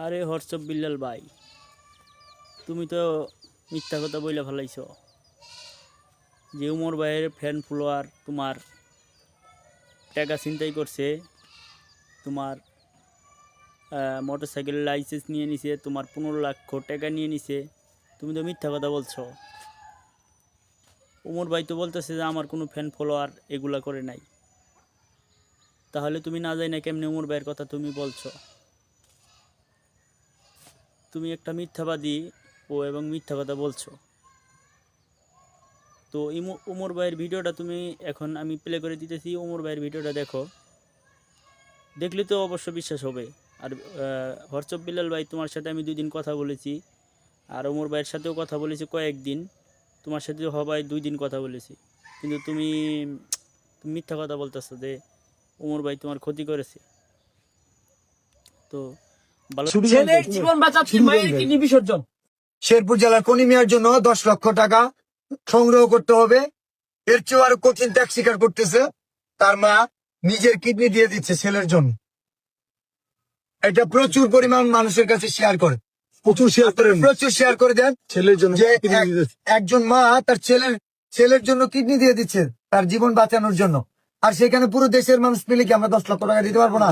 আরে হোয়াটসঅ্যাপ বিল্লাল ভাই, তুমি তো মিথ্যা কথা বইলা ফেলাইছ যে উমর ভাইয়ের ফ্যান ফলোয়ার তোমার টাকা ছিনতাই করছে, তোমার মোটরসাইকেলের লাইসেন্স নিয়ে নিছে, তোমার 15 লাখ টাকা নিয়ে নিছে। তুমি তো মিথ্যা কথা বলছো। উমর ভাই তো বলতেছে যে আমার কোনো ফ্যান ফলোয়ার এগুলা করে নাই। তাহলে তুমি না যাই না কেমনে উমর ভাইয়ের কথা তুমি বলছো? তুমি একটা মিথ্যাবাদী এবং মিথ্যা কথা বলছো। তো উমর ভাইয়ের ভিডিওটা তুমি এখন আমি প্লে করে দিতেছি, উমর ভাইয়ের ভিডিওটা দেখো, দেখলে তো অবশ্য বিশ্বাস হবে। আর হোয়াটসঅ্যাপ বিল্লাল ভাই, তোমার সাথে আমি 2 দিন কথা বলেছি, আর উমর ভাইয়ের সাথেও কথা বলেছি কয়েকদিন, তোমার সাথে হবাই 2 দিন কথা বলেছি, কিন্তু তুমি মিথ্যা কথা বলতেছো যে উমর ভাই তোমার ক্ষতি করেছে। তো ভালো ছেলের জীবন বাঁচাচ্ছি, মায়ের কিডনি বিসর্জন। শেরপুর জেলার কনিমিয়ার জন্য 10 লক্ষ টাকা সংগ্রহ করতে হবে। এর চেয়ে আরো কঠিন ত্যাগ স্বীকার করতেছে। তার মা নিজের কিডনি দিয়ে দিচ্ছে ছেলের জন্য। এটা প্রচুর পরিমাণ মানুষের কাছে শেয়ার করে, প্রচুর শেয়ার করে দেন ছেলের জন্য যে একজন মা তার ছেলের জন্য কিডনি দিয়ে দিচ্ছে তার জীবন বাঁচানোর জন্য। আর সেখানে পুরো দেশের মানুষ মিলে কি আমরা 10 লক্ষ টাকা দিতে পারবো না?